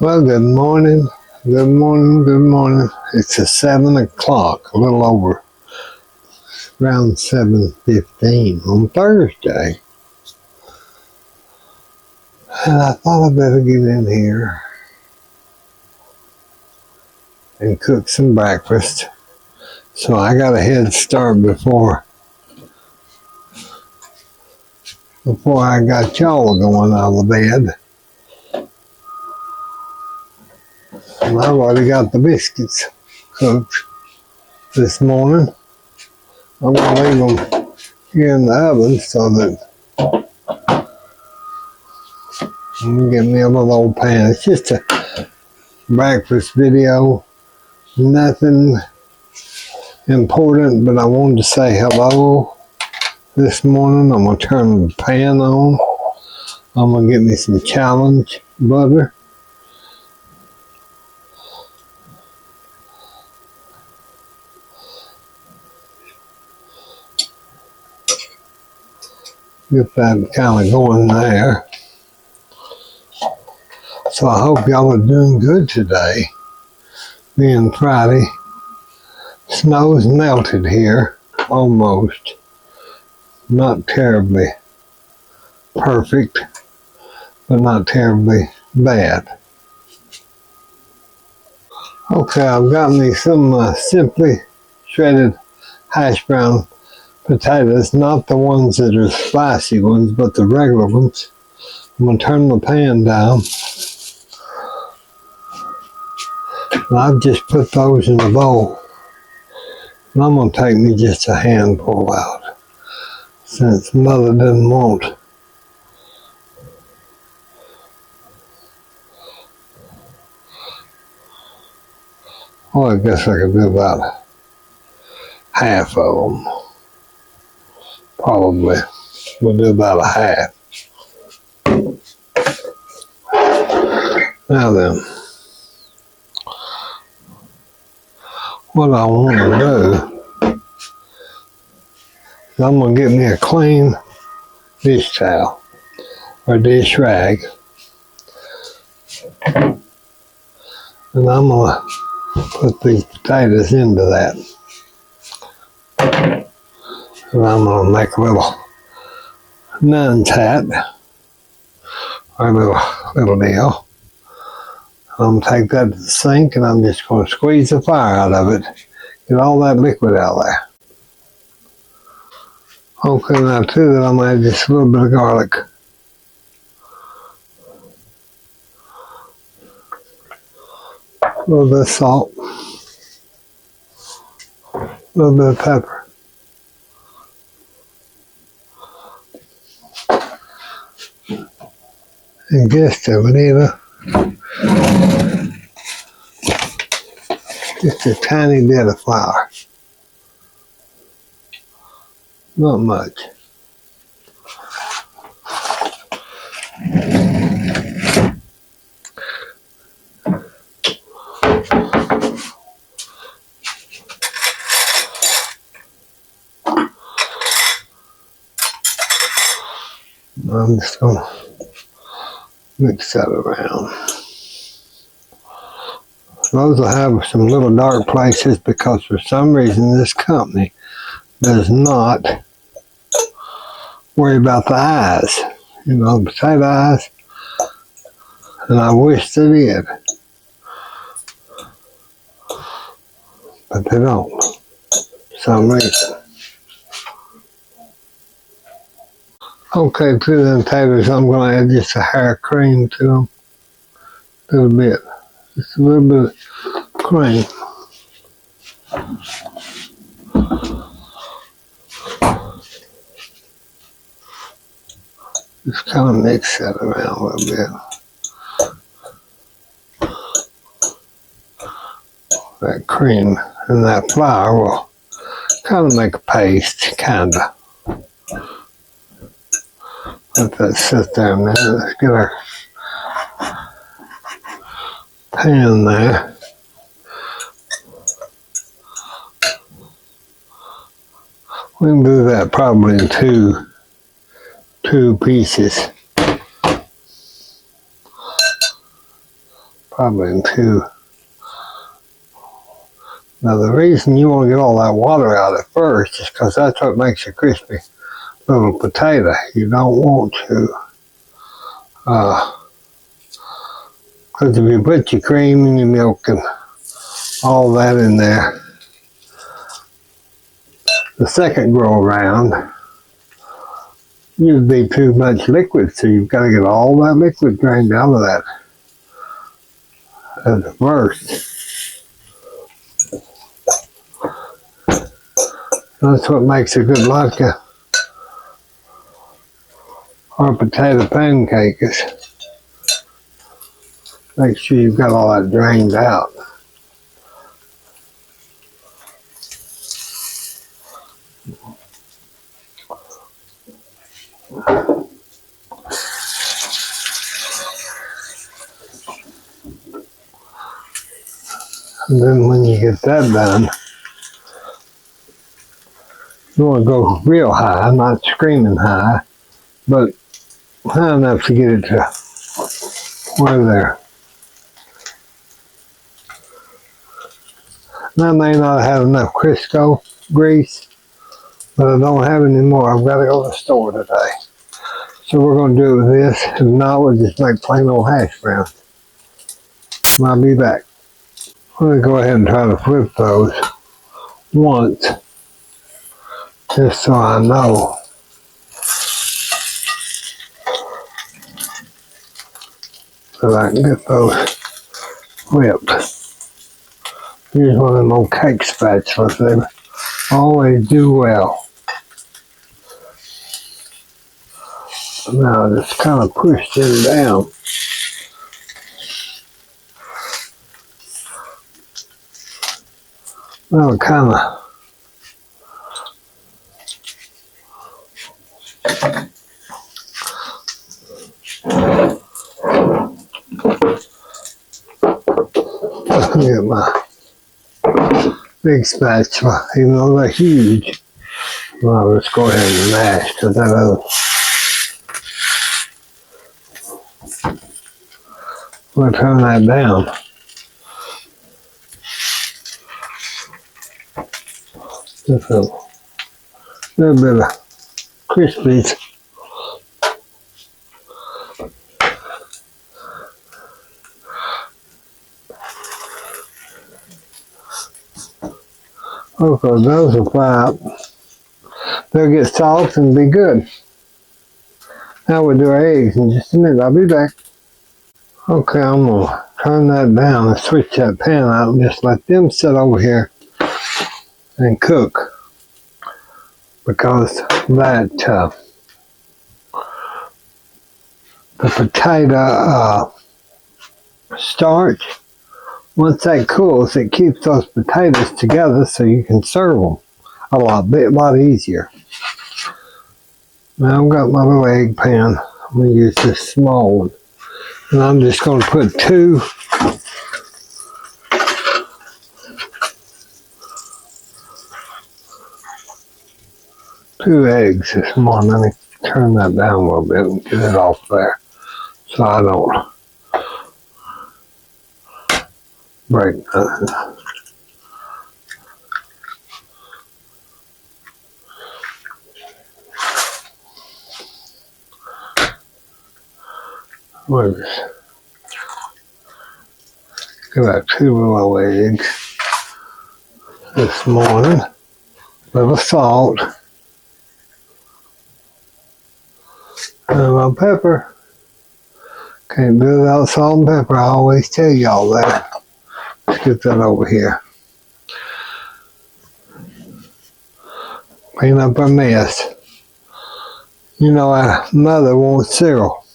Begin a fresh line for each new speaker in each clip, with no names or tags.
Well, good morning, good morning, good morning. It's 7 o'clock, a little over, around 7:15 on Thursday. And I thought I'd better get in here and cook some breakfast. So I got a head start before I got y'all going out of the bed. And I've already got the biscuits cooked this morning. I'm going to leave them here in the oven so that I'm going to get me a little old pan. It's just a breakfast video, nothing important, but I wanted to say hello this morning. I'm going to turn the pan on. I'm going to get me some challenge butter. Get that kind of going there. So I hope y'all are doing good today. Being Friday, snow's melted here, almost. Not terribly perfect, but not terribly bad. Okay, I've got me some simply shredded hash brown potatoes, not the ones that are spicy ones, but the regular ones. I'm going to turn the pan down. And I've just put those in a bowl. And I'm going to take me just a handful out, since Mother didn't want. Oh, I guess I could do about half of them. Probably. We'll do about a half. Now then, what I want to do is I'm going to get me a clean dish towel or dish rag. And I'm going to put these potatoes into that. And I'm going to make a little nun's hat, or a little deal. I'm going to take that to the sink and I'm just going to squeeze the fire out of it. Get all that liquid out of there. Okay, now to that I'm going to add just a little bit of garlic. A little bit of salt. A little bit of pepper. And just a just a tiny bit of flour. Not much. I'm just going to mix that around. Those will have some little dark places because for some reason this company does not worry about the eyes. You know, the potato eyes. And I wish they did. But they don't. For some reason. Okay, to the potatoes, I'm going to add just a hair of cream to them. A little bit. Just a little bit of cream. Just kind of mix that around a little bit. That cream and that flour will kind of make a paste, kind of. Let that sit there a minute. Let's get our pan there. We can do that probably in two pieces. Probably in 2. Now the reason you want to get all that water out at first is because that's what makes a crispy little potato. You don't want to, because if you put your cream and your milk and all that in there, the second go around, you'd be too much liquid, so you've got to get all that liquid drained out of that at first. That's what makes a good latke or potato pancake is make sure you've got all that drained out. And then when you get that done, you want to go real high, not screaming high, but high enough to get it to where there. And I may not have enough Crisco grease, but I don't have any more. I've got to go to the store today. So we're going to do it with this. If not, we'll just make plain old hash browns. I'll be back. I'm going to go ahead and try to flip those once, just so I know. So I can get those flipped. Here's one of them old cake spatulas. They always do well. Now I just kind of push them down. Now kind of get my big spatula, even though they're huge. Well, let's go ahead and mash because that other. We'll turn that down. Just a little bit of crispies. Okay, those will fry up. They'll get soft and be good. Now we'll do our eggs in just a minute. I'll be back. Okay, I'm going to turn that down and switch that pan out and just let them sit over here and cook. Because that, the potato starch, once that cools, it keeps those potatoes together so you can serve them a lot easier. Now I've got my little egg pan. I'm going to use this small one. And I'm just going to put two eggs this morning. Let me turn that down a little bit and get it off there so I don't break nothing. Got 2 little eggs this morning. A little salt. And my pepper. Can't do without salt and pepper. I always tell y'all that. Let's get that over here. Clean up our mess. You know, our mother wants cereal.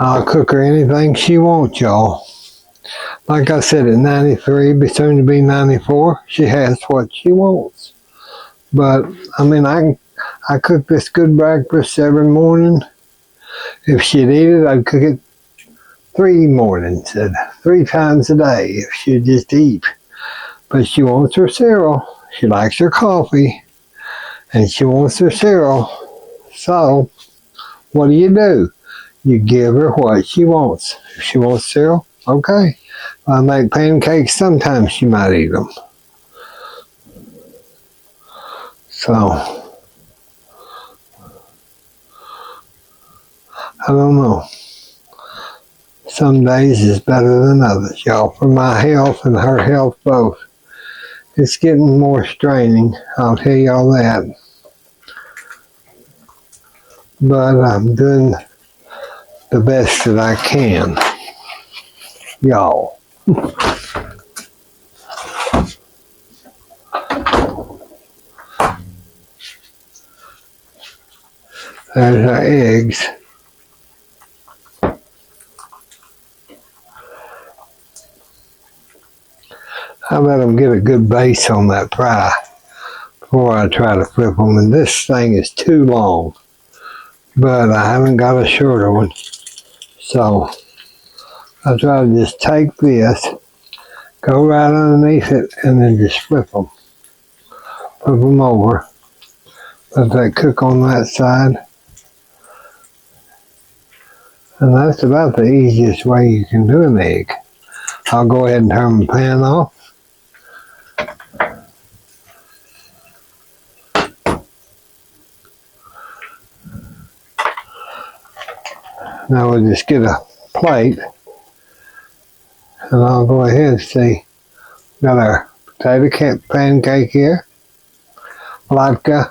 I'll cook her anything she wants, y'all. Like I said, at 93, soon to be 94, she has what she wants. But, I mean, I cook this good breakfast every morning. If she'd eat it, I'd cook it 3 mornings, 3 times a day, if she'd just eat. But she wants her cereal. She likes her coffee. And she wants her cereal. So, what do? You give her what she wants. If she wants cereal, Okay. If I make pancakes, sometimes she might eat them. So, I don't know. Some days is better than others, y'all. For my health and her health both. It's getting more straining, I'll tell y'all that. But I'm doing the best that I can, y'all. There's our eggs. I let them get a good base on that fry before I try to flip them. And this thing is too long, but I haven't got a shorter one. So I try to just take this, go right underneath it, and then just flip them. Flip them over. Let that cook on that side. And that's about the easiest way you can do an egg. I'll go ahead and turn the pan off. Now we'll just get a plate, and I'll go ahead and see. Got our potato pancake here, latke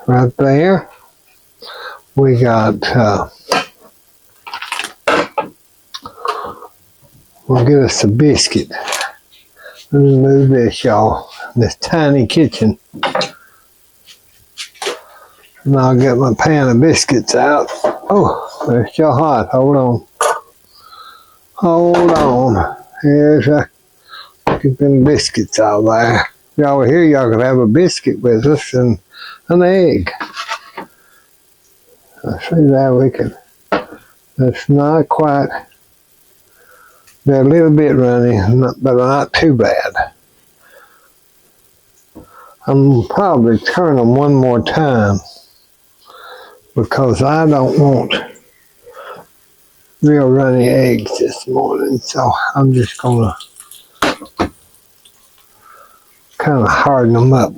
right there. We got, we'll get us a biscuit. Let me move this, y'all, this tiny kitchen. And I'll get my pan of biscuits out. Oh, they're still hot. Hold on. Hold on. Here's a, get them biscuits out there. Y'all were here, y'all could have a biscuit with us and an egg. I see that we can. It's not quite. They're a little bit runny, but not too bad. I'm probably turn them one more time because I don't want real runny eggs this morning. So I'm just gonna kind of harden them up.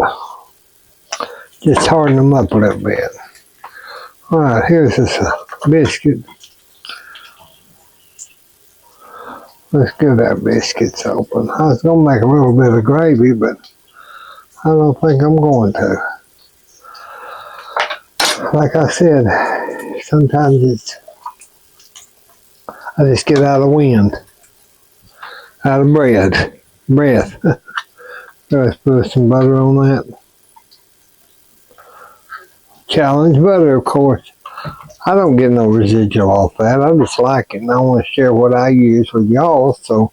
Just harden them up a little bit. All right, here's this biscuit. Let's get our biscuits open. I was going to make a little bit of gravy, but I don't think I'm going to. Like I said, sometimes I just get out of wind, out of breath. Let's put some butter on that. Challenge butter, of course. I don't get no residual off that. I just like it, and I want to share what I use with y'all, so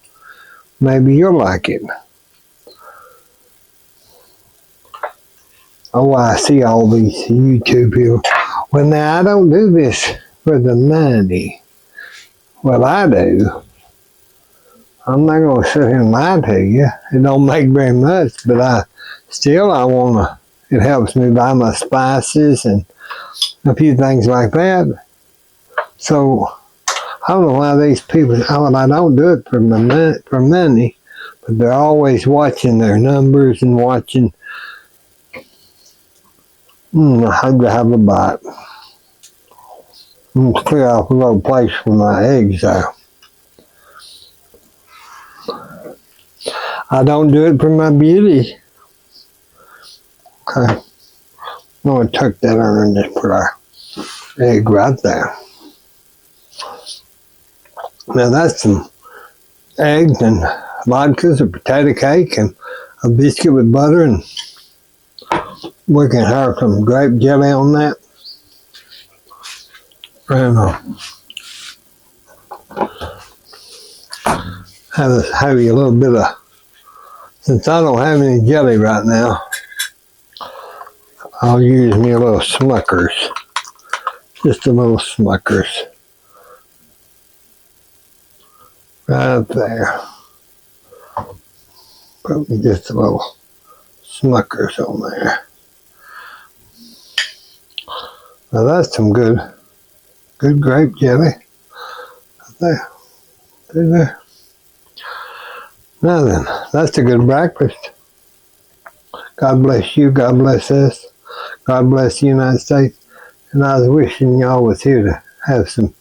maybe you'll like it. Oh, I see all these YouTube people. Well, now, I don't do this for the money. Well, I do. I'm not going to sit here and lie to you. It don't make very much, but I want to, it helps me buy my spices and a few things like that. So, I don't know why these people, I don't do it for money, but they're always watching their numbers and watching. I had to have a bite. I'm going to clear off a little place for my eggs there. I don't do it for my beauty. Okay. I'm going to tuck that under and just put our egg right there. Now that's some eggs and latkes, a potato cake, and a biscuit with butter, and we can have some grape jelly on that. And have you a little bit of, since I don't have any jelly right now, I'll use me a little Smuckers. Just a little Smuckers. Right there. Put just a little Smuckers on there. Now that's some good grape jelly. I there. Through there. Now then, that's a good breakfast. God bless you. God bless us. God bless the United States. And I was wishing y'all was here to have some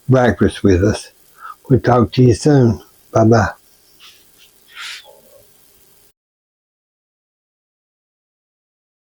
breakfast with us. We'll talk to you soon. Bye-bye.